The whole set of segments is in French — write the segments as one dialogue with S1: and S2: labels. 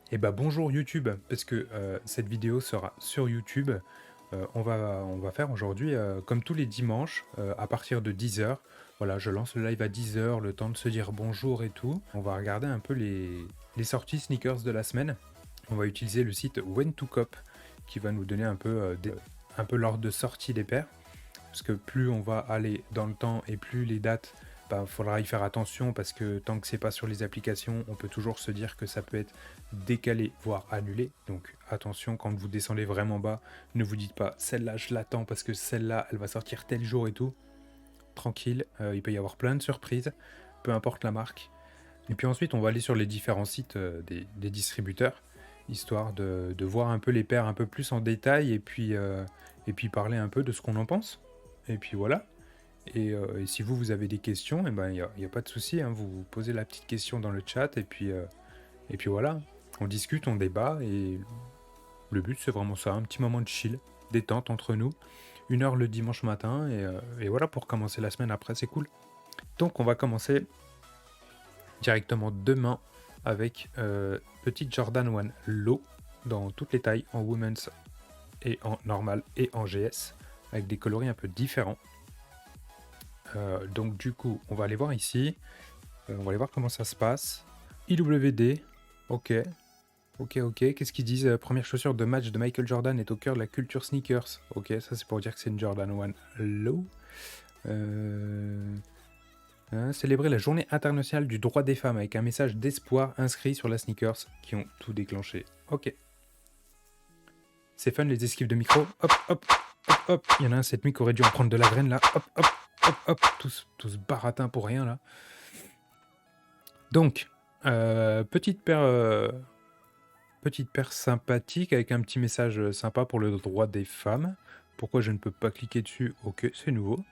S1: Eh bah bonjour YouTube, parce que cette vidéo sera sur YouTube. On va faire aujourd'hui, comme tous les dimanches, à partir de 10 h. Voilà, je lance le live à 10 h, le temps de se dire bonjour et tout. On va regarder un peu les sorties sneakers de la semaine. On va utiliser le site When2Cop qui va nous donner un peu l'ordre de sortie des paires. Parce que plus on va aller dans le temps et plus les dates, bah, faudra y faire attention parce que tant que c'est pas sur les applications, on peut toujours se dire que ça peut être décalé, voire annulé. Donc attention, quand vous descendez vraiment bas, ne vous dites pas celle-là je l'attends parce que celle-là elle va sortir tel jour et tout. Tranquille, il peut y avoir plein de surprises, peu importe la marque. Et puis ensuite, on va aller sur les différents sites des distributeurs, histoire de voir un peu les paires un peu plus en détail et puis parler un peu de ce qu'on en pense. Et puis voilà. Et si vous avez des questions, eh ben, y a pas de souci, hein, vous posez la petite question dans le chat et puis voilà. On discute, on débat et le but c'est vraiment ça, un petit moment de chill, détente entre nous. 1 heure le dimanche matin et voilà pour commencer la semaine après, c'est cool. Donc on va commencer directement demain avec petite Jordan 1 Low dans toutes les tailles, en women's et en normal et en GS, avec des coloris un peu différents. Donc du coup, on va aller voir ici. On va aller voir comment ça se passe. IWD, ok. Qu'est-ce qu'ils disent? Première chaussure de match de Michael Jordan est au cœur de la culture sneakers. Ok, ça c'est pour dire que c'est une Jordan 1 Low. Célébrer la journée internationale du droit des femmes avec un message d'espoir inscrit sur la sneakers qui ont tout déclenché. Ok. C'est fun les esquives de micro. Hop, hop, hop, hop. Il y en a un cette nuit qui aurait dû en prendre de la graine là. Hop, hop, hop, hop. Tous baratins pour rien là. Donc, petite paire sympathique avec un petit message sympa pour le droit des femmes. Pourquoi je ne peux pas cliquer dessus? Ok, c'est nouveau.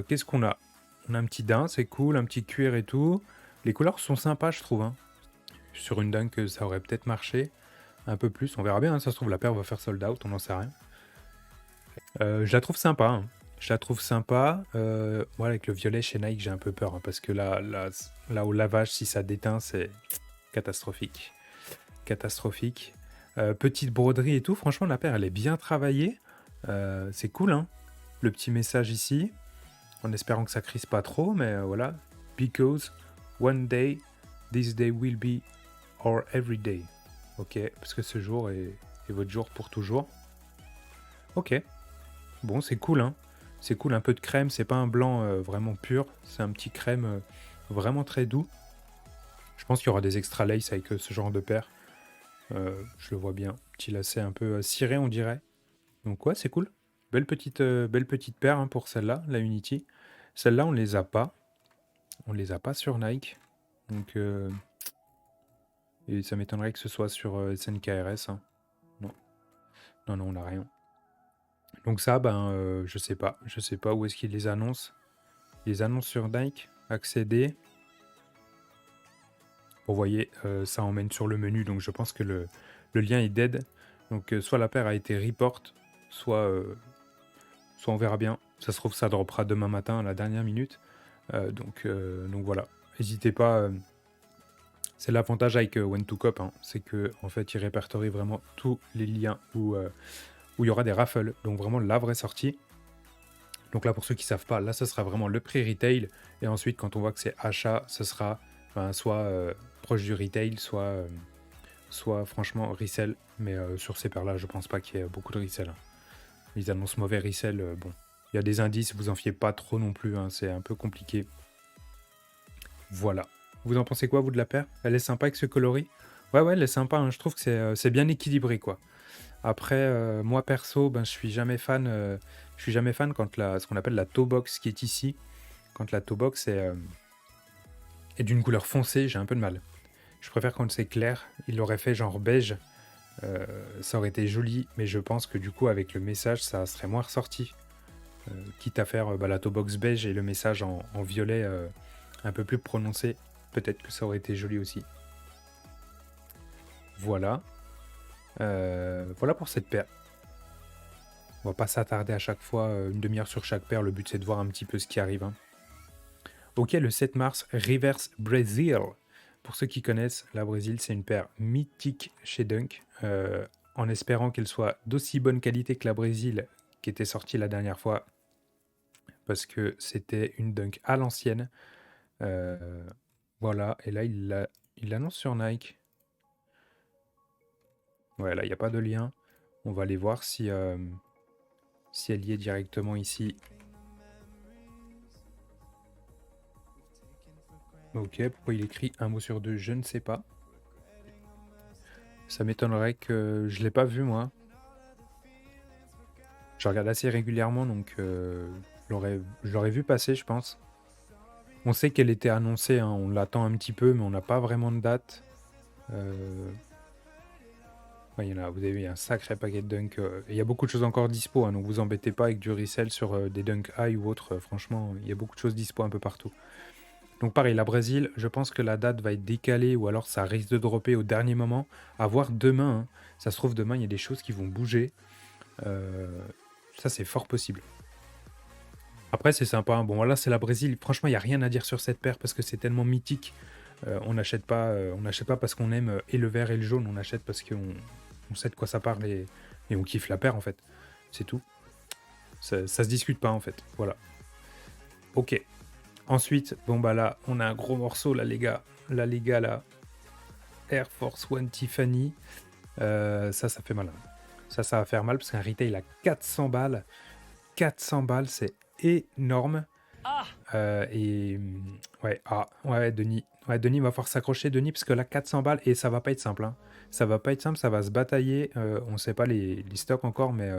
S1: Qu'est-ce qu'on a? On a un petit daim, c'est cool, un petit cuir et tout. Les couleurs sont sympas, je trouve. Hein. Sur une dunk, ça aurait peut-être marché. Un peu plus, on verra bien. Hein, ça se trouve, la paire va faire sold out, on n'en sait rien. Je la trouve sympa. Hein. Je la trouve sympa. Moi, avec le violet chez Nike, j'ai un peu peur. Hein, parce que là, au lavage, si ça déteint, c'est catastrophique. Catastrophique. Petite broderie et tout. Franchement, la paire, elle est bien travaillée. C'est cool, hein. Le petit message ici. En espérant que ça crise pas trop, mais voilà. Because one day, this day will be our every day. Ok, parce que ce jour est votre jour pour toujours. Ok, bon, c'est cool, hein. C'est cool, un peu de crème, c'est pas un blanc vraiment pur, c'est un petit crème vraiment très doux. Je pense qu'il y aura des extra lace avec ce genre de paire. Je le vois bien, petit lacet un peu ciré, on dirait. Donc ouais, c'est cool. Belle petite paire hein, pour celle-là, la Unity. Celle-là, on les a pas. On les a pas sur Nike. Donc, et ça m'étonnerait que ce soit sur SNKRS. Hein. Non. Non, on n'a rien. Donc ça, je sais pas. Je sais pas où est-ce qu'ils les annoncent. Ils les annoncent sur Nike. Accéder. Vous voyez, ça emmène sur le menu. Donc je pense que le lien est dead. Donc soit la paire a été report, soit on verra bien. Ça se trouve, ça droppera demain matin à la dernière minute. Donc voilà. N'hésitez pas. C'est l'avantage avec When2Cop, hein, c'est que en fait, il répertorie vraiment tous les liens où il y aura des raffles. Donc vraiment la vraie sortie. Donc là, pour ceux qui ne savent pas, là, ce sera vraiment le prix retail. Et ensuite, quand on voit que c'est achat, ce sera soit proche du retail, soit franchement resell. Mais sur ces paires-là, je pense pas qu'il y ait beaucoup de resell. Hein. Ils annoncent mauvais resell. Bon, il y a des indices, vous en fiez pas trop non plus. Hein, c'est un peu compliqué. Voilà. Vous en pensez quoi, vous, de la paire? Elle est sympa avec ce coloris? Ouais, elle est sympa. Hein, je trouve que c'est bien équilibré, quoi. Après, moi perso, je suis jamais fan. Je suis jamais fan quand ce qu'on appelle la toe box qui est ici. Quand la toe box est d'une couleur foncée, j'ai un peu de mal. Je préfère quand c'est clair. Il l'aurait fait genre beige. Ça aurait été joli, mais je pense que du coup, avec le message, ça serait moins ressorti. Quitte à faire la toe box beige et le message en violet un peu plus prononcé, peut-être que ça aurait été joli aussi. Voilà. Voilà pour cette paire. On va pas s'attarder à chaque fois, une demi-heure sur chaque paire. Le but, c'est de voir un petit peu ce qui arrive. Hein. Ok, le 7 mars, Reverse Brazil. Pour ceux qui connaissent, la Brésil, c'est une paire mythique chez Dunk, en espérant qu'elle soit d'aussi bonne qualité que la Brésil qui était sortie la dernière fois, parce que c'était une Dunk à l'ancienne. Voilà, et là, il l'annonce sur Nike. Ouais, là, il n'y a pas de lien. On va aller voir si elle y est directement ici. Ok, pourquoi il écrit un mot sur deux, je ne sais pas. Ça m'étonnerait que je l'ai pas vu, moi. Je regarde assez régulièrement, donc je l'aurais vu passer, je pense. On sait qu'elle était annoncée, hein, on l'attend un petit peu, mais on n'a pas vraiment de date. Ouais, vous avez vu, il y a un sacré paquet de dunk. Et il y a beaucoup de choses encore dispo, hein, donc vous embêtez pas avec du resell sur des dunk high ou autre. Franchement, il y a beaucoup de choses dispo un peu partout. Donc pareil, la Brésil, je pense que la date va être décalée ou alors ça risque de dropper au dernier moment. À voir demain, hein. Ça se trouve demain, il y a des choses qui vont bouger. Ça, c'est fort possible. Après, c'est sympa, hein. Bon, là, c'est la Brésil. Franchement, il n'y a rien à dire sur cette paire parce que c'est tellement mythique. On n'achète pas parce qu'on aime et le vert et le jaune. On achète parce qu'on sait de quoi ça parle et on kiffe la paire, en fait. C'est tout. Ça se discute pas, en fait. Voilà. Ok. Ensuite, bon, bah là, on a un gros morceau, là, les gars. Là, les gars, là. Air Force One Tiffany. Ça fait mal, hein. Ça va faire mal parce qu'un retail à 400 balles. 400 balles, c'est énorme. Et ouais, Denis. Ouais, Denis va falloir s'accrocher, Denis, parce que là, 400 balles, et ça va pas être simple, hein. Ça va pas être simple, ça va se batailler. On sait pas les stocks encore, mais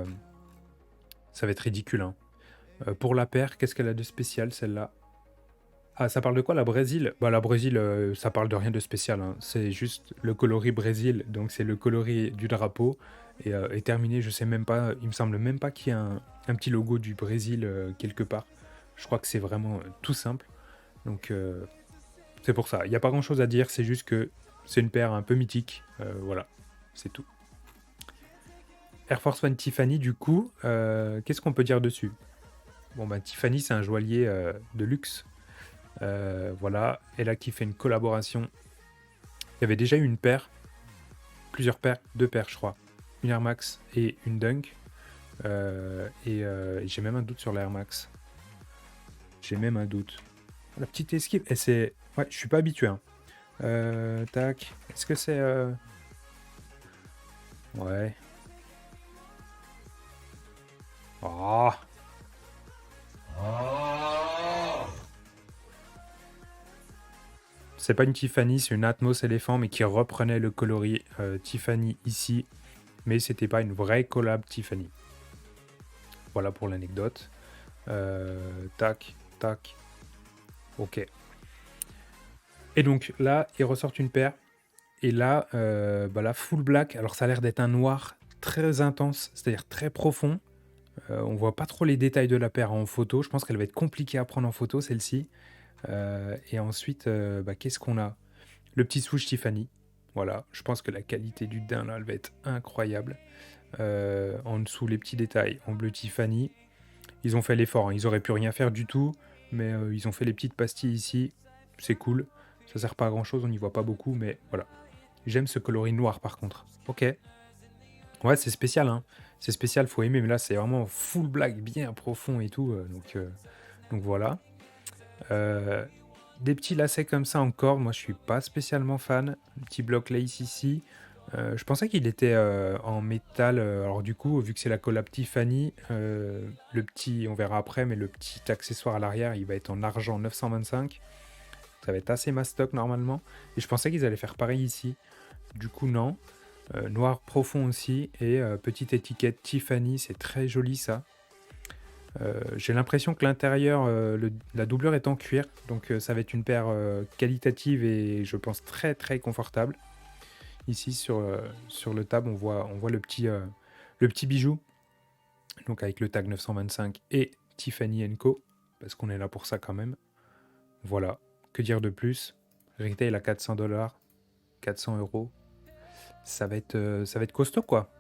S1: ça va être ridicule, hein. Pour la paire, qu'est-ce qu'elle a de spécial, celle-là? Ah, ça parle de quoi, la Brésil? Bah, la Brésil, ça parle de rien de spécial, hein. C'est juste le coloris Brésil, donc c'est le coloris du drapeau. Et terminé, je sais même pas, il me semble même pas qu'il y ait un petit logo du Brésil quelque part. Je crois que c'est vraiment tout simple. Donc, c'est pour ça. Il n'y a pas grand-chose à dire, c'est juste que c'est une paire un peu mythique. Voilà, c'est tout. Air Force One Tiffany, du coup, qu'est-ce qu'on peut dire dessus? Bon, bah, Tiffany, c'est un joaillier de luxe. Voilà, et là qui fait une collaboration. Il y avait déjà eu une paire, plusieurs paires, deux paires je crois, une Air Max et une Dunk. Et j'ai même un doute sur la Air Max. J'ai même un doute. La petite esquive, et c'est... Ouais, je suis pas habitué, hein. Tac, est-ce que c'est... Ouais. Oh. C'est pas une Tiffany, c'est une Atmos éléphant, mais qui reprenait le coloris Tiffany ici. Mais c'était pas une vraie collab Tiffany. Voilà pour l'anecdote. Tac, tac. Ok. Et donc là, ils ressortent une paire. Et là, la full black. Alors ça a l'air d'être un noir très intense, c'est-à-dire très profond. On voit pas trop les détails de la paire en photo. Je pense qu'elle va être compliquée à prendre en photo, celle-ci. Et ensuite, qu'est-ce qu'on a? Le petit swoosh Tiffany. Voilà, je pense que la qualité du daim, là, elle va être incroyable. En dessous, les petits détails en bleu Tiffany. Ils ont fait l'effort, hein. Ils auraient pu rien faire du tout, mais ils ont fait les petites pastilles ici. C'est cool. Ça sert pas à grand-chose, on n'y voit pas beaucoup, mais voilà. J'aime ce coloris noir, par contre. Ok. Ouais, c'est spécial, hein. C'est spécial, faut aimer, mais là, c'est vraiment full black, bien profond et tout. Donc voilà. Des petits lacets comme ça encore, moi je suis pas spécialement fan. Un petit bloc lace ici. Je pensais qu'il était en métal. Alors du coup, vu que c'est la collab Tiffany, le petit, on verra après, mais le petit accessoire à l'arrière, il va être en argent 925. Ça va être assez mastoc normalement. Et je pensais qu'ils allaient faire pareil ici. Du coup, non. Noir profond aussi. Et petite étiquette Tiffany, c'est très joli ça. J'ai l'impression que l'intérieur, la doublure est en cuir, donc ça va être une paire qualitative et je pense très très confortable. Ici sur le tab, on voit le petit bijou, donc avec le tag 925 et Tiffany & Co, parce qu'on est là pour ça quand même. Voilà, que dire de plus? Retail à 400$, 400 euros, ça va être costaud quoi.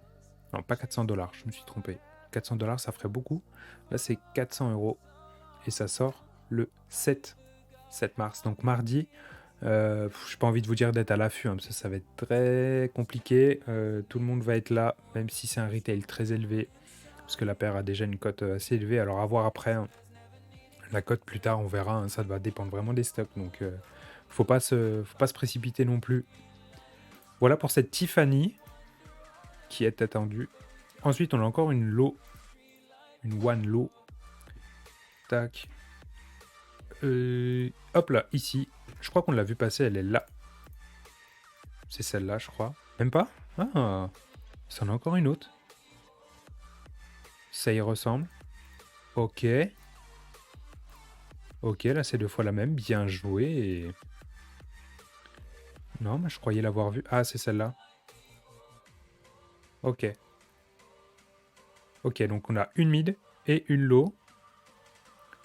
S1: Non, pas 400$, je me suis trompé. 400$, ça ferait beaucoup. Là, c'est 400 euros. Et ça sort le 7 mars. Donc mardi, J'ai pas envie de vous dire d'être à l'affût, hein, parce que ça va être très compliqué. Tout le monde va être là, même si c'est un retail très élevé, parce que la paire a déjà une cote assez élevée. Alors à voir après, hein. La cote plus tard, on verra, hein, ça va dépendre vraiment des stocks, donc faut pas se précipiter non plus. Voilà pour cette Tiffany qui est attendue. Ensuite, on a encore une low, une one low. Tac. Hop là, ici. Je crois qu'on l'a vu passer, elle est là. C'est celle-là, je crois. Même pas? Ah, ça en a encore une autre. Ça y ressemble. Ok. Ok, là c'est 2 fois la même. Bien joué. Non, mais je croyais l'avoir vue. Ah, c'est celle-là. Ok. Ok, donc on a une mid et une low.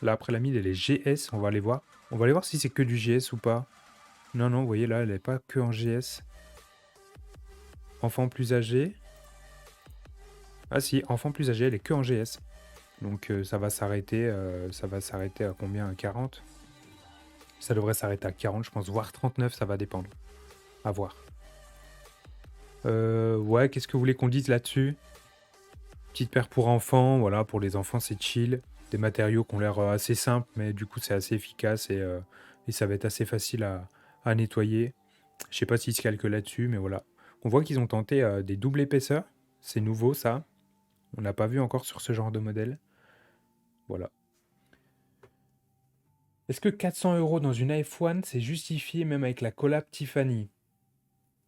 S1: Là, après la mid, elle est GS. On va aller voir. On va aller voir si c'est que du GS ou pas. Non, non, vous voyez là, elle n'est pas que en GS. Enfant plus âgé. Ah si, enfant plus âgé, elle est que en GS. Donc ça va s'arrêter à combien? À 40? Ça devrait s'arrêter à 40, je pense, voire 39, ça va dépendre. À voir. Ouais, qu'est-ce que vous voulez qu'on dise là-dessus? Petite paire pour enfants, voilà, pour les enfants c'est chill. Des matériaux qui ont l'air assez simples, mais du coup c'est assez efficace et ça va être assez facile à nettoyer. Je sais pas s'ils se calquent là-dessus, mais voilà. On voit qu'ils ont tenté des doubles épaisseurs. C'est nouveau ça. On n'a pas vu encore sur ce genre de modèle. Voilà. Est-ce que 400 € dans une AF1, c'est justifié même avec la collab Tiffany?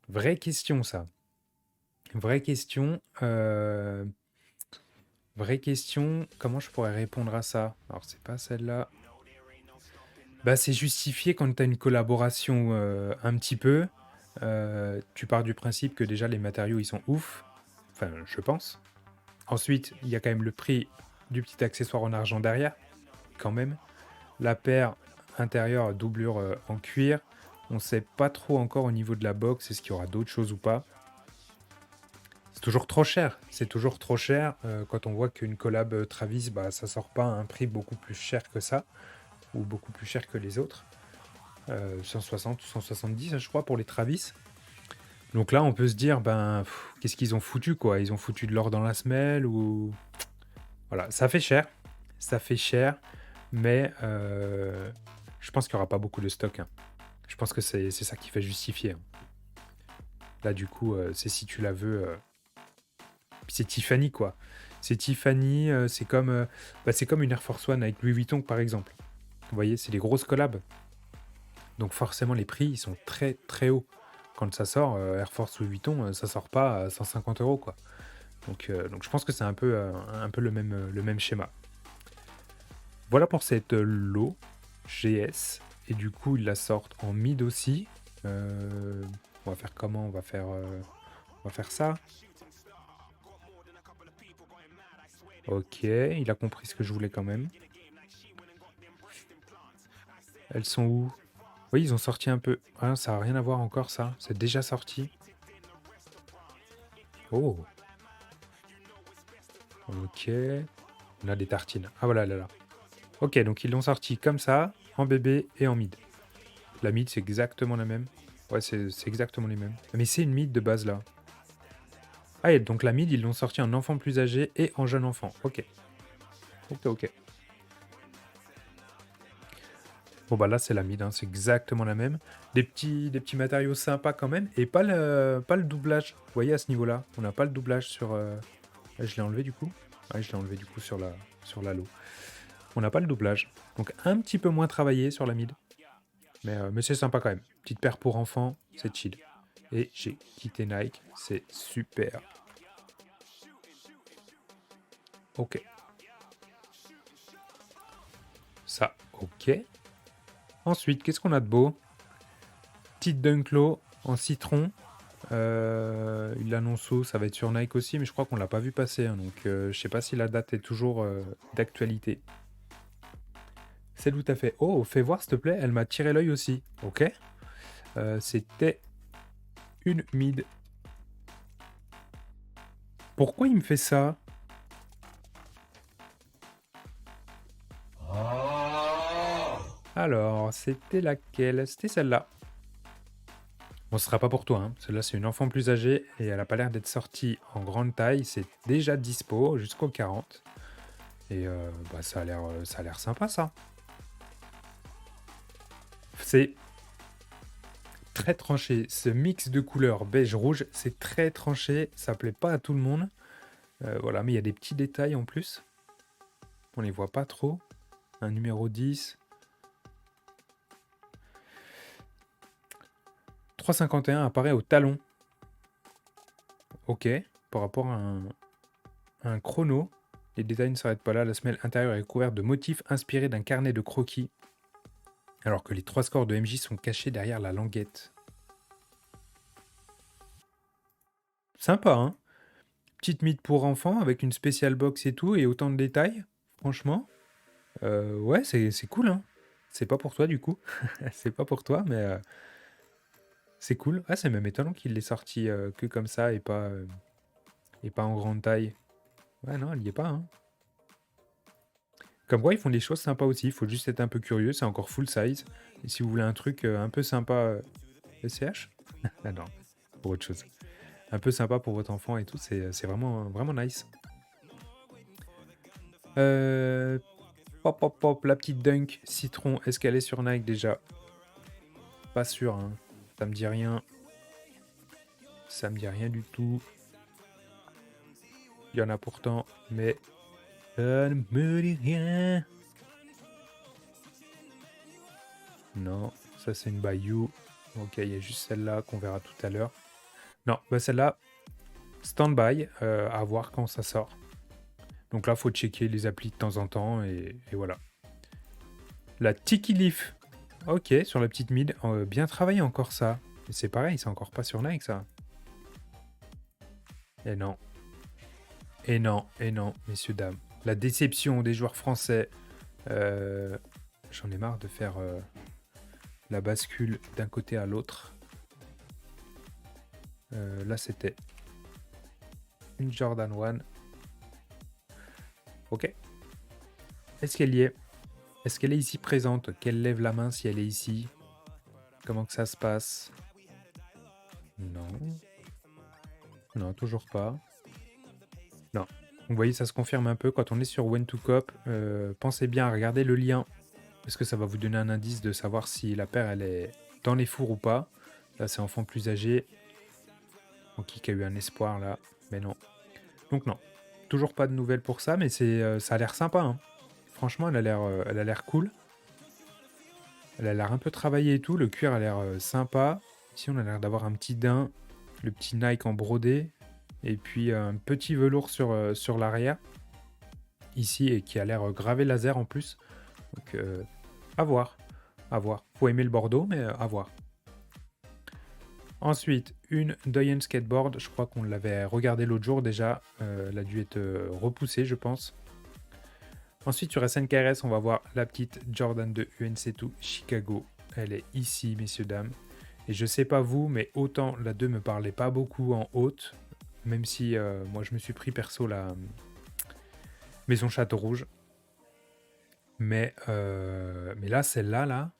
S1: Vraie question ça. Vraie question. Vraie question. Comment je pourrais répondre à ça? Alors c'est pas celle-là. Bah c'est justifié quand tu as une collaboration un petit peu. Tu pars du principe que déjà les matériaux ils sont ouf. Enfin je pense. Ensuite il y a quand même le prix du petit accessoire en argent derrière. Quand même. La paire intérieure doublure en cuir. On sait pas trop encore au niveau de la box, est-ce qu'il y aura d'autres choses ou pas. C'est toujours trop cher. C'est toujours trop cher quand on voit qu'une collab Travis, bah, ça sort pas à un prix beaucoup plus cher que ça, ou beaucoup plus cher que les autres. 160 ou 170, je crois, pour les Travis. Donc là, on peut se dire, ben, qu'est-ce qu'ils ont foutu, quoi? Ils ont foutu de l'or dans la semelle ou... Voilà, ça fait cher. Ça fait cher, mais je pense qu'il n'y aura pas beaucoup de stock, hein. Je pense que c'est ça qui fait justifier, hein. Là, du coup, c'est si tu la veux... Puis c'est Tiffany, quoi. C'est Tiffany, c'est comme une Air Force One avec Louis Vuitton, par exemple. Vous voyez, c'est des grosses collabs. Donc forcément, les prix, ils sont très, très hauts. Quand ça sort, Air Force Louis Vuitton, ça sort pas à 150 €, quoi. Donc je pense que c'est un peu le même schéma. Voilà pour cette lot GS. Et du coup, ils la sortent en mid aussi. On va faire comment? On va faire ça. Ok, il a compris ce que je voulais quand même. Elles sont où? Oui, ils ont sorti un peu. Ah, ça n'a rien à voir encore, ça. C'est déjà sorti. Oh. Ok. On a des tartines. Ah voilà, là, là. Ok, donc ils l'ont sorti comme ça, en bébé et en mid. La mid, c'est exactement la même. Ouais, c'est exactement les mêmes. Mais c'est une mid de base, là. Ah, et donc la mid, ils l'ont sorti en enfant plus âgé et en jeune enfant. Ok. Ok, ok. Bon bah là c'est la mid, hein, c'est exactement la même. Des petits matériaux sympas quand même. Et pas le doublage. Vous voyez à ce niveau-là, on n'a pas le doublage sur... Je l'ai enlevé du coup. Ah, je l'ai enlevé du coup sur la low. On n'a pas le doublage. Donc un petit peu moins travaillé sur la mid. Mais c'est sympa quand même. Petite paire pour enfants, c'est chill. Et j'ai quitté Nike, c'est super. Ok. Ça, ok. Ensuite, qu'est-ce qu'on a de beau? Petite Dunklo en citron. Il l'annonce où? Ça va être sur Nike aussi, mais je crois qu'on l'a pas vu passer, hein, donc je sais pas si la date est toujours d'actualité. C'est tout à fait. Oh, fais voir s'il te plaît, elle m'a tiré l'œil aussi. Ok. C'était une mid. Pourquoi il me fait ça? Alors, c'était laquelle? C'était celle-là. Bon, ce sera pas pour toi, hein. Celle-là, c'est une enfant plus âgée et elle a pas l'air d'être sortie en grande taille. C'est déjà dispo jusqu'au 40. Et bah, ça a l'air sympa, ça. C'est très tranché. Ce mix de couleurs beige-rouge, c'est très tranché. Ça plaît pas à tout le monde. Voilà, mais il y a des petits détails en plus. On les voit pas trop. Un numéro 10. 3,51 apparaît au talon. Ok. Par rapport à un chrono. Les détails ne s'arrêtent pas là. La semelle intérieure est couverte de motifs inspirés d'un carnet de croquis. Alors que les 3 scores de MJ sont cachés derrière la languette. Sympa, hein? Petite mythe pour enfants avec une spéciale box et tout, et autant de détails. Franchement, ouais, c'est cool, hein? C'est pas pour toi, du coup. C'est pas pour toi, mais c'est cool. Ah, c'est même étonnant qu'il l'ait sorti que comme ça et pas en grande taille. Ouais, non, elle y est pas, hein. Comme quoi, ils font des choses sympas aussi. Il faut juste être un peu curieux. C'est encore full size. Et si vous voulez un truc un peu sympa, SCH? Ah non, pour autre chose. Un peu sympa pour votre enfant et tout, c'est vraiment, vraiment nice. Pop, pop, pop, la petite Dunk Citron. Est-ce qu'elle est sur Nike déjà? Pas sûr, hein. Ça me dit rien. Ça me dit rien du tout. Il y en a pourtant, mais ça ne me dit rien. Non, ça c'est une Bayou. Ok, il y a juste celle-là qu'on verra tout à l'heure. Non, bah celle-là, stand-by, à voir quand ça sort. Donc là, faut checker les applis de temps en temps et voilà. La Tiki Leaf. Ok, sur la petite mid. Bien travaillé encore ça. Mais c'est pareil, c'est encore pas sur Nike ça. Et non. Et non, et non, messieurs, dames. La déception des joueurs français. J'en ai marre de faire la bascule d'un côté à l'autre. Là, c'était une Jordan 1. Ok. Est-ce qu'elle y est? Est-ce qu'elle est ici présente? Qu'elle lève la main si elle est ici? Comment que ça se passe? Non. Non, toujours pas. Non. Vous voyez, ça se confirme un peu quand on est sur When to Cop. Pensez bien à regarder le lien parce que ça va vous donner un indice de savoir si la paire elle est dans les fours ou pas. Là, c'est enfant plus âgé. Donc, qui a eu un espoir là, mais non. Donc non, toujours pas de nouvelles pour ça, mais ça a l'air sympa, hein. Franchement, elle a l'air cool. Elle a l'air un peu travaillée et tout. Le cuir a l'air sympa. Ici, on a l'air d'avoir un petit daim, le petit Nike en brodé, et puis un petit velours sur l'arrière. Ici, et qui a l'air gravé laser en plus. Donc, à voir. À voir. Faut aimer le Bordeaux, mais à voir. Ensuite, une Doyen Skateboard. Je crois qu'on l'avait regardé l'autre jour déjà. Elle a dû être repoussée, je pense. Ensuite, sur SNKRS, on va voir la petite Jordan 2 UNC2 Chicago. Elle est ici, messieurs, dames. Et je sais pas vous, mais autant la 2 me parlait pas beaucoup en haute. Même si moi, je me suis pris perso la Maison Château Rouge. Mais là, celle-là,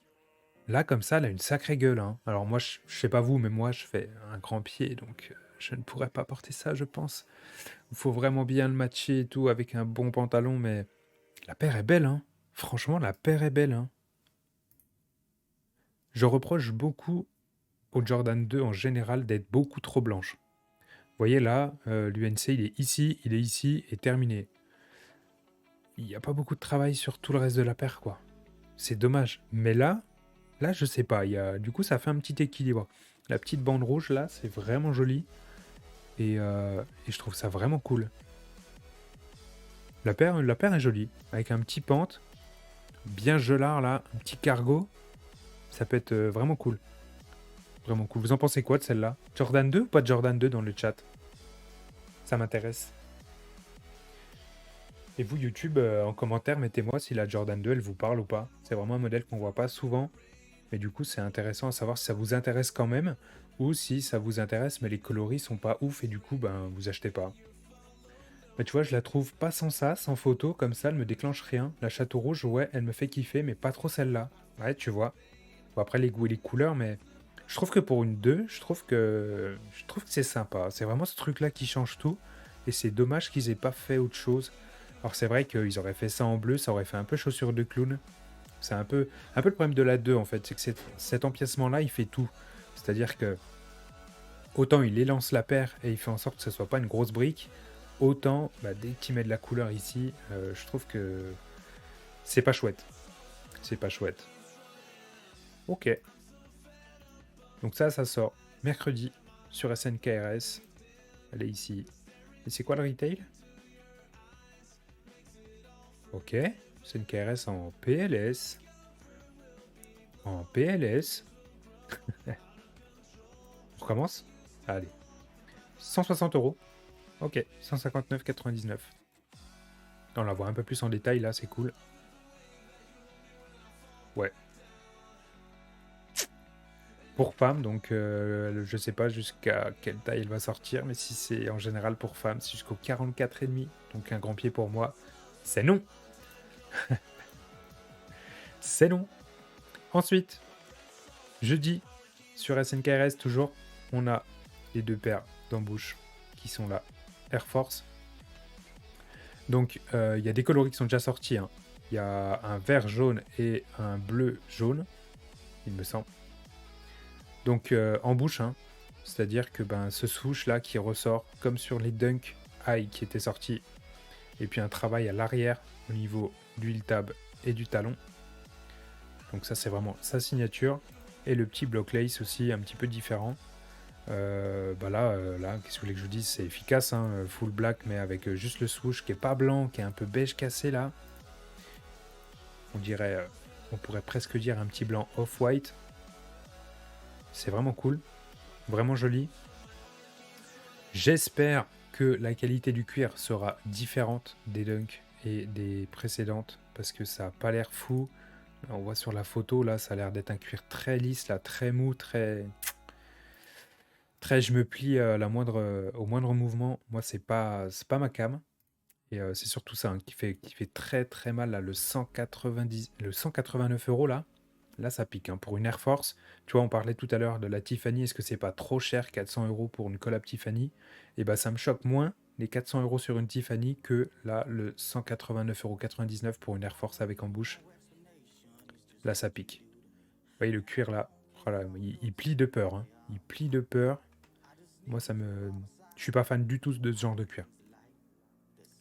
S1: là, comme ça, elle a une sacrée gueule, hein. Alors moi, je sais pas vous, mais moi, je fais un grand pied, donc je ne pourrais pas porter ça, je pense. Il faut vraiment bien le matcher et tout, avec un bon pantalon, mais la paire est belle, hein. Franchement, la paire est belle, hein. Je reproche beaucoup au Jordan 2 en général d'être beaucoup trop blanche. Vous voyez là, l'UNC, il est ici, et terminé. Il n'y a pas beaucoup de travail sur tout le reste de la paire, quoi. C'est dommage. Mais là, je sais pas. Du coup, ça fait un petit équilibre. La petite bande rouge, là, c'est vraiment joli. Et je trouve ça vraiment cool. La paire est jolie. Avec un petit pente, bien gelard, là, un petit cargo. Ça peut être vraiment cool. Vraiment cool. Vous en pensez quoi de celle-là? Jordan 2 ou pas de Jordan 2 dans le chat? Ça m'intéresse. Et vous, YouTube, en commentaire, mettez-moi si la Jordan 2, elle vous parle ou pas. C'est vraiment un modèle qu'on voit pas souvent. Mais du coup, c'est intéressant à savoir si ça vous intéresse quand même, ou si ça vous intéresse, mais les coloris sont pas ouf, et du coup, ben, vous achetez pas. Mais tu vois, je la trouve pas sans ça, sans photo, comme ça, elle me déclenche rien. La Château Rouge, ouais, elle me fait kiffer, mais pas trop celle-là. Ouais, tu vois. Bon, après, les goûts et les couleurs, mais Je trouve que pour une 2, je trouve que c'est sympa. C'est vraiment ce truc-là qui change tout. Et c'est dommage qu'ils aient pas fait autre chose. Alors c'est vrai qu'ils auraient fait ça en bleu, ça aurait fait un peu chaussure de clown. C'est un peu le problème de la 2 en fait, c'est que cet empiècement-là, il fait tout. C'est-à-dire que autant il élance la paire et il fait en sorte que ce soit pas une grosse brique, autant bah, dès qu'il met de la couleur ici, je trouve que c'est pas chouette. C'est pas chouette. Ok. Donc ça sort mercredi sur SNKRS. Elle est ici. Et c'est quoi le retail? Ok. SNKRS en PLS. En PLS. On recommence? Allez. 160 euros. Ok. 159,99. On la voit un peu plus en détail là, c'est cool. Ouais. Pour femme, donc je sais pas jusqu'à quelle taille elle va sortir, mais si c'est en général pour femme, c'est jusqu'au 44,5, donc un grand pied pour moi, c'est non. C'est non. Ensuite, jeudi, sur SNKRS toujours, on a les deux paires d'embouches qui sont là, Air Force. Donc il y a des coloris qui sont déjà sortis, hein. Il y a un vert jaune et un bleu jaune, il me semble. Donc embouche, hein. C'est-à-dire que ben, ce swoosh là qui ressort comme sur les Dunk High qui étaient sortis, et puis un travail à l'arrière au niveau du heel tab et du talon. Donc ça c'est vraiment sa signature. Et le petit block lace aussi un petit peu différent. Bah là, qu'est-ce que vous voulez que je vous dise, c'est efficace, hein, full black mais avec juste le swoosh qui est pas blanc, qui est un peu beige cassé là. On dirait, on pourrait presque dire un petit blanc off-white. C'est vraiment cool, vraiment joli. J'espère que la qualité du cuir sera différente des Dunk et des précédentes parce que ça n'a pas l'air fou. On voit sur la photo là, ça a l'air d'être un cuir très lisse, là, très mou, très je me plie au moindre mouvement. Moi, c'est pas ma cam. Et c'est surtout ça, hein, qui fait très très mal là, le 189 euros là. Là, ça pique, hein. Pour une Air Force, tu vois, on parlait tout à l'heure de la Tiffany. Est-ce que c'est pas trop cher, 400 euros pour une collab Tiffany? Et bah, ça me choque moins les 400 euros sur une Tiffany que là, le 189,99 euros pour une Air Force avec embouche. Là, ça pique. Vous voyez le cuir là, voilà, il plie de peur, hein. Il plie de peur. Moi, je suis pas fan du tout de ce genre de cuir.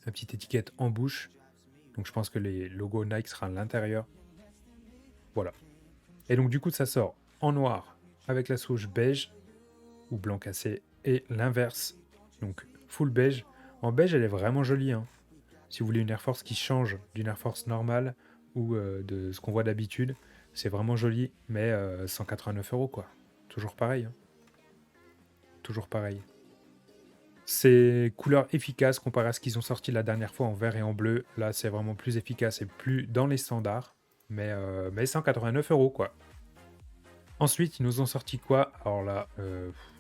S1: La petite étiquette en bouche. Donc, je pense que les logos Nike sera à l'intérieur. Voilà. Et donc, du coup, ça sort en noir avec la souche beige ou blanc cassé et l'inverse. Donc, full beige. En beige, elle est vraiment jolie, hein. Si vous voulez une Air Force qui change d'une Air Force normale ou de ce qu'on voit d'habitude, c'est vraiment joli, mais 189 euros, quoi. Toujours pareil, hein. Toujours pareil. C'est couleur efficace comparé à ce qu'ils ont sorti la dernière fois en vert et en bleu. Là, c'est vraiment plus efficace et plus dans les standards. Mais 189 euros, quoi. Ensuite, ils nous ont sorti quoi? Alors là,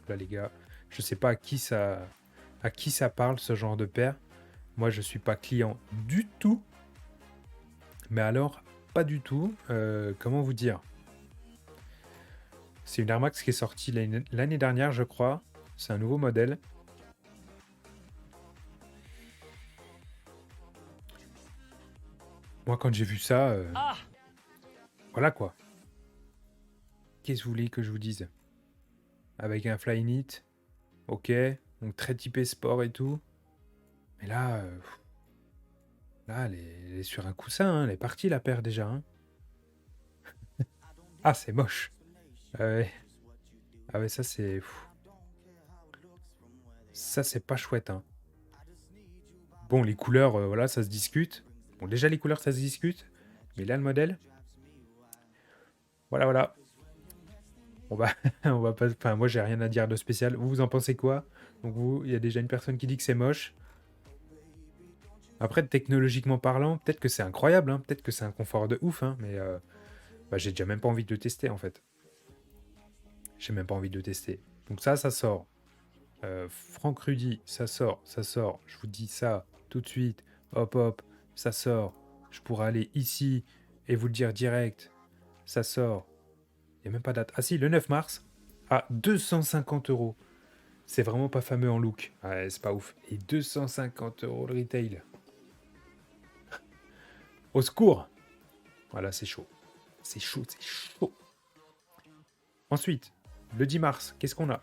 S1: les gars, je sais pas à qui ça parle, ce genre de paire. Moi, je suis pas client du tout. Mais alors, pas du tout. Comment vous dire? C'est une Air Max qui est sortie l'année dernière, je crois. C'est un nouveau modèle. Moi, quand j'ai vu ça, voilà quoi. Qu'est-ce que vous voulez que je vous dise? Avec un Flyknit, ok, donc très typé sport et tout. Mais là, elle est sur un coussin, hein, elle est partie la paire déjà, hein. Ah, c'est moche. Ah ouais, ah ouais, ça c'est... Ça c'est pas chouette, hein. Bon, les couleurs, voilà, ça se discute. Bon, déjà les couleurs, ça se discute. Mais là, le modèle, voilà, voilà. On va, on va pas... Enfin, moi, j'ai rien à dire de spécial. Vous en pensez quoi? Donc vous, il y a déjà une personne qui dit que c'est moche. Après, technologiquement parlant, peut-être que c'est incroyable, hein. Peut-être que c'est un confort de ouf, hein. Mais bah, j'ai déjà même pas envie de le tester, en fait. J'ai même pas envie de le tester. Donc ça sort. Franck Rudy, ça sort, ça sort. Je vous dis ça tout de suite. Hop, hop, ça sort. Je pourrais aller ici et vous le dire direct. Ça sort. Il n'y a même pas date. Ah si, le 9 mars. à 250 euros. C'est vraiment pas fameux en look. Ouais, c'est pas ouf. Et 250 euros le retail. Au secours! Voilà, c'est chaud. C'est chaud, c'est chaud. Ensuite, le 10 mars, qu'est-ce qu'on a?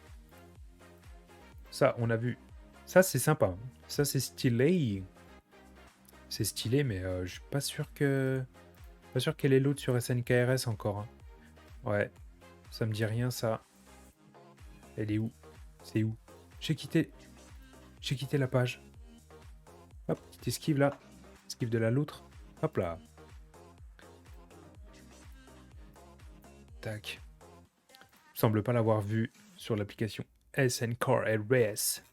S1: Ça, on a vu. Ça, c'est sympa. Ça, c'est stylé. C'est stylé, mais je suis pas sûr que... Pas sûr qu'elle est l'autre sur SNKRS encore. Hein. Ouais, ça me dit rien, ça. Elle est où? C'est où? J'ai quitté la page. Hop, petite esquive là. Esquive de la loutre. Hop là. Tac. Semble pas l'avoir vu sur l'application SNKRS.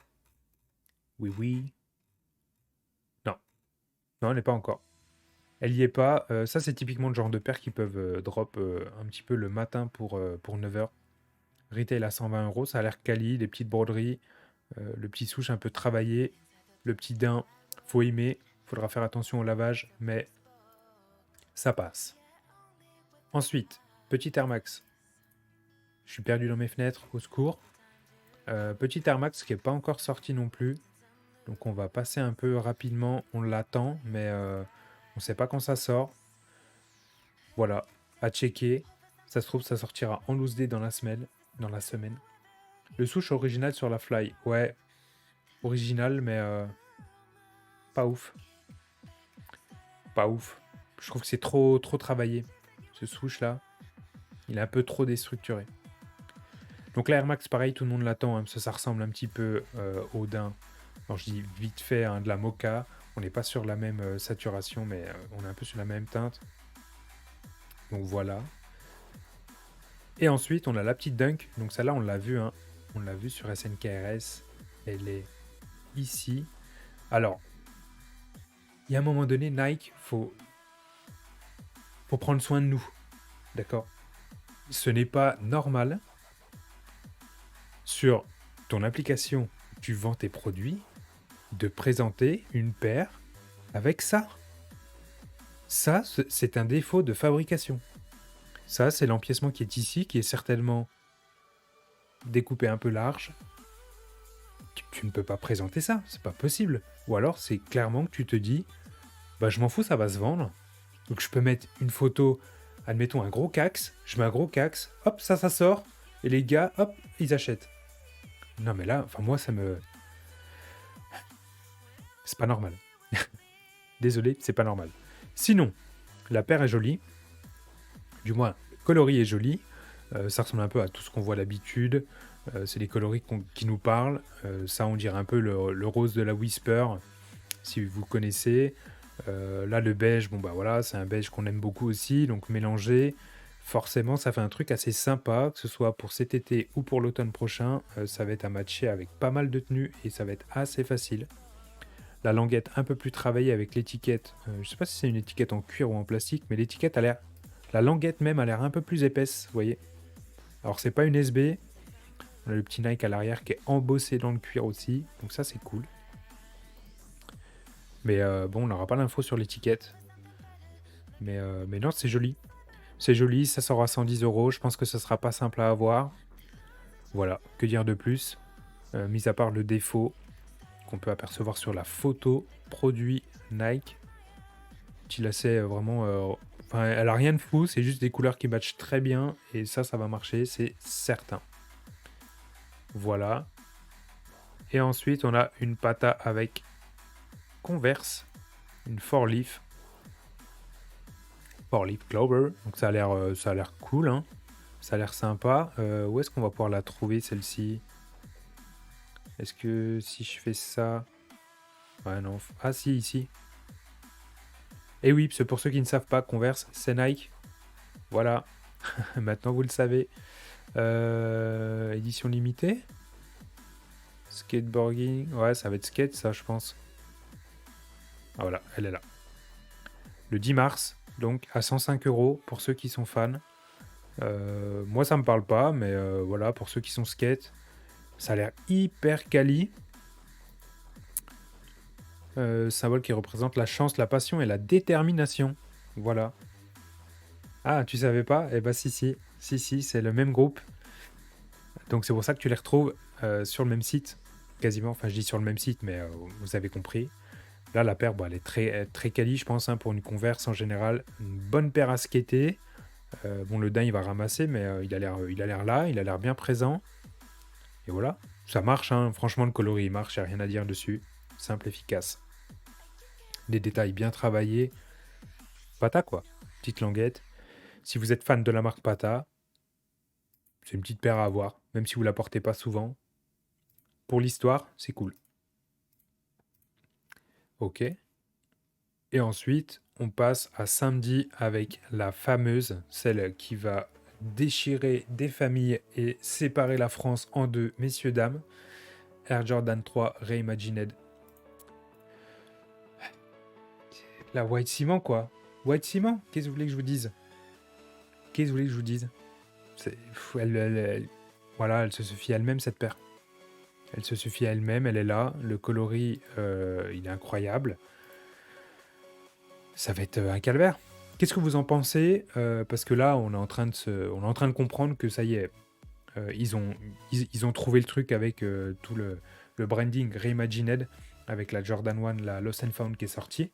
S1: Oui, oui. Non. Non, elle n'est pas encore. Elle y est pas. Ça, c'est typiquement le genre de paires qui peuvent drop un petit peu le matin pour 9 heures. Retail à 120 euros. Ça a l'air quali. Les petites broderies. Le petit souche un peu travaillé. Le petit daim. Faut aimer. Faudra faire attention au lavage. Mais ça passe. Ensuite, petit Air Max. Je suis perdu dans mes fenêtres. Au secours. Petit Air Max qui n'est pas encore sorti non plus. Donc on va passer un peu rapidement. On l'attend. Mais on ne sait pas quand ça sort. Voilà, à checker. Ça se trouve, ça sortira en loose day dans la semaine. Le souche original sur la fly. Ouais, original, mais pas ouf. Pas ouf. Je trouve que c'est trop travaillé. Ce souche là, il est un peu trop déstructuré. Donc la Air Max, pareil, tout le monde l'attend. Hein, parce que ça ressemble un petit peu au Dain. Alors je dis vite fait, hein, de la Mocha. On n'est pas sur la même saturation, mais on est un peu sur la même teinte. Donc voilà. Et ensuite, on a la petite Dunk. Donc celle-là, on l'a vu. Hein. On l'a vu sur SNKRS. Elle est ici. Alors, il y a un moment donné, Nike, faut prendre soin de nous. D'accord? Ce n'est pas normal sur ton application où tu vends tes produits de présenter une paire avec ça. Ça, c'est un défaut de fabrication. Ça, c'est l'empiècement qui est ici, qui est certainement découpé un peu large. Tu ne peux pas présenter ça, c'est pas possible. Ou alors, c'est clairement que tu te dis, bah je m'en fous, ça va se vendre. Donc je peux mettre une photo, admettons un gros cax, je mets un gros cax, hop, ça sort, et les gars, hop, ils achètent. Non mais là, enfin moi, ça me... C'est pas normal. Désolé, c'est pas normal. Sinon, la paire est jolie. Du moins, le coloris est joli. Ça ressemble un peu à tout ce qu'on voit d'habitude. C'est les coloris qui nous parlent. Ça, on dirait un peu le rose de la Whisper, si vous connaissez. Là, le beige, bon bah voilà, c'est un beige qu'on aime beaucoup aussi. Donc mélangé, forcément, ça fait un truc assez sympa, que ce soit pour cet été ou pour l'automne prochain. Ça va être à matcher avec pas mal de tenues et ça va être assez facile. La languette un peu plus travaillée avec l'étiquette. Je sais pas si c'est une étiquette en cuir ou en plastique, mais l'étiquette a l'air... La languette même a l'air un peu plus épaisse, vous voyez. Alors c'est pas une SB. On a le petit Nike à l'arrière qui est embossé dans le cuir aussi. Donc ça c'est cool. Mais bon, on n'aura pas l'info sur l'étiquette. Mais non, c'est joli. C'est joli, ça sort à 110 euros. Je pense que ce sera pas simple à avoir. Voilà, que dire de plus mis à part le défaut qu'on peut apercevoir sur la photo produit Nike. Petit lacet vraiment... Enfin, elle a rien de fou, c'est juste des couleurs qui matchent très bien. Et ça va marcher, c'est certain. Voilà. Et ensuite, on a une pata avec Converse. Une 4-leaf. 4-leaf Clover. Donc ça a l'air cool. Hein. Ça a l'air sympa. Où est-ce qu'on va pouvoir la trouver, celle-ci? Est-ce que si je fais ça... Ouais, non. Ah si, ici. Et oui, c'est pour ceux qui ne savent pas, Converse, c'est Nike. Voilà. Maintenant, vous le savez. Édition limitée. Skateboarding. Ouais, ça va être skate, ça, je pense. Ah, voilà, elle est là. Le 10 mars, donc à 105 euros pour ceux qui sont fans. Moi, ça me parle pas, mais voilà, pour ceux qui sont skate, ça a l'air hyper quali. Symbole qui représente la chance, la passion et la détermination. Voilà. Ah, tu savais pas? Eh ben si, c'est le même groupe. Donc c'est pour ça que tu les retrouves sur le même site, quasiment. Enfin, je dis sur le même site, mais vous avez compris. Là, la paire, elle est très quali, je pense, hein, pour une converse en général. Une bonne paire à skater. Bon, le daim, il va ramasser, mais il a l'air là, il a l'air bien présent. Et voilà, ça marche, hein. Franchement, le coloris, il marche, il n'y a rien à dire dessus. Simple, efficace. Des détails bien travaillés. Pata, quoi. Petite languette. Si vous êtes fan de la marque Pata, c'est une petite paire à avoir, même si vous la portez pas souvent. Pour l'histoire, c'est cool. Ok. Et ensuite, on passe à samedi avec la fameuse, celle qui va déchirer des familles et séparer la France en deux, messieurs, dames. Air Jordan 3 Reimagined. La White Cement, quoi. White Cement, qu'est-ce que vous voulez que je vous dise? Qu'est-ce que vous voulez que je vous dise? Voilà, elle se suffit à elle-même, cette paire. Elle se suffit à elle-même, elle est là. Le coloris, il est incroyable. Ça va être un calvaire. Qu'est-ce que vous en pensez? Parce que là, on est en train de comprendre que ça y est, ils ont trouvé le truc avec tout le branding reimagined, avec la Jordan 1, la Lost and Found qui est sortie.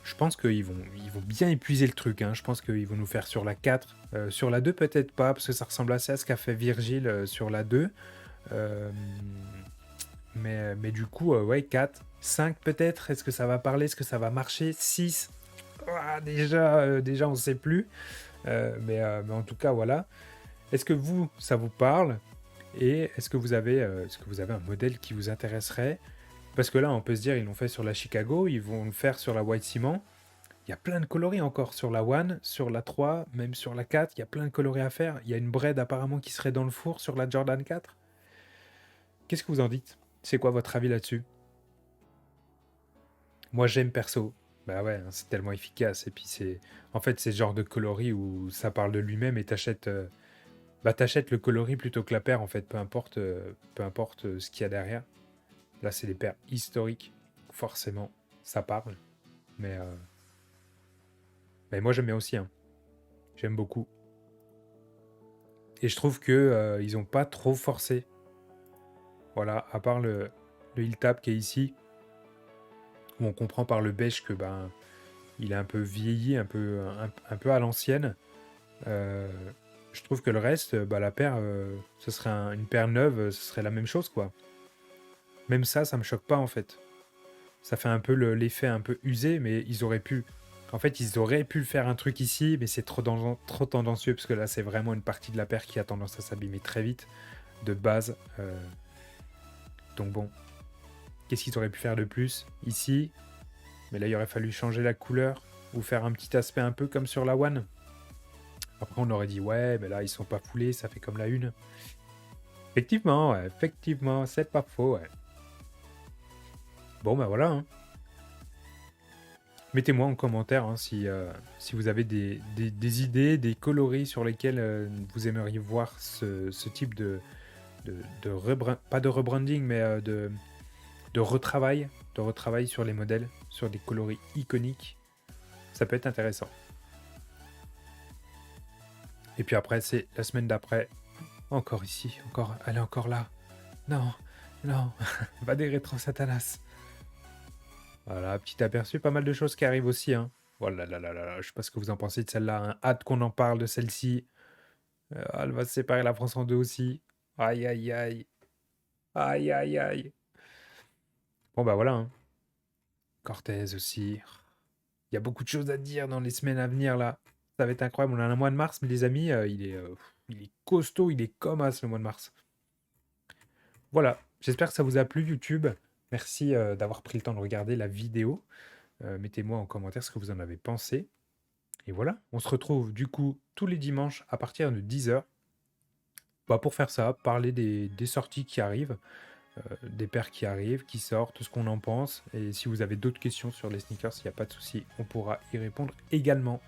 S1: Je pense qu'ils vont bien épuiser le truc, hein. Je pense qu'ils vont nous faire sur la 4. Sur la 2, peut-être pas, parce que ça ressemble assez à ce qu'a fait Virgil sur la 2. Mais du coup, ouais, 4, 5 peut-être. Est-ce que ça va parler? Est-ce que ça va marcher? 6. Déjà, on ne sait plus. Mais en tout cas, voilà. Est-ce que ça vous parle? Et est-ce que vous avez un modèle qui vous intéresserait? Parce que là, on peut se dire, ils l'ont fait sur la Chicago, ils vont le faire sur la White Cement. Il y a plein de coloris encore sur la 1, sur la 3, même sur la 4. Il y a plein de coloris à faire. Il y a une braid apparemment qui serait dans le four sur la Jordan 4. Qu'est-ce que vous en dites? C'est quoi votre avis là-dessus? Moi, j'aime perso. Bah ouais, hein, c'est tellement efficace. Et puis, en fait, c'est ce genre de coloris où ça parle de lui-même et t'achètes le coloris plutôt que la paire, en fait. Peu importe ce qu'il y a derrière. Là, c'est des paires historiques. Forcément, ça parle. Mais moi, j'aime bien aussi, hein. J'aime beaucoup. Et je trouve que ils ont pas trop forcé. Voilà, à part le heel tap qui est ici, où on comprend par le beige que il est un peu vieilli, un peu à l'ancienne. Euh, je trouve que le reste, la paire, ce serait une paire neuve, ce serait la même chose, quoi. Même ça me choque pas en fait. Ça fait un peu l'effet un peu usé, mais ils auraient pu. En fait, ils auraient pu faire un truc ici, mais c'est trop tendancieux, parce que là, c'est vraiment une partie de la paire qui a tendance à s'abîmer très vite, de base. Donc bon, qu'est-ce qu'ils auraient pu faire de plus ici? Mais là, il aurait fallu changer la couleur, ou faire un petit aspect un peu comme sur la One. Après, on aurait dit, ouais, mais là, ils sont pas foulés, ça fait comme la une. Effectivement, ouais, effectivement, c'est pas faux, ouais. Bon, voilà, hein. Mettez-moi en commentaire, hein, si vous avez des idées, des coloris sur lesquels vous aimeriez voir ce type pas de rebranding, mais de retravail sur les modèles, sur des coloris iconiques. Ça peut être intéressant. Et puis après, c'est la semaine d'après. Encore ici, elle est encore là. Non, non, va des rétro Satanas. Voilà, petit aperçu, pas mal de choses qui arrivent aussi, hein. Voilà, je sais pas ce que vous en pensez de celle-là, hein. Hâte qu'on en parle de celle-ci. Elle va séparer la France en deux aussi. Aïe, aïe, aïe. Aïe, aïe, aïe. Bon, voilà, hein. Cortez aussi. Il y a beaucoup de choses à dire dans les semaines à venir, là. Ça va être incroyable. On a un mois de mars, mais les amis, il est costaud, il est comme as le mois de mars. Voilà, j'espère que ça vous a plu, YouTube. Merci d'avoir pris le temps de regarder la vidéo. Mettez-moi en commentaire ce que vous en avez pensé. Et voilà, on se retrouve du coup tous les dimanches à partir de 10h. Pour faire ça, parler des sorties qui arrivent, des paires qui arrivent, qui sortent, ce qu'on en pense. Et si vous avez d'autres questions sur les sneakers, il n'y a pas de souci, on pourra y répondre également.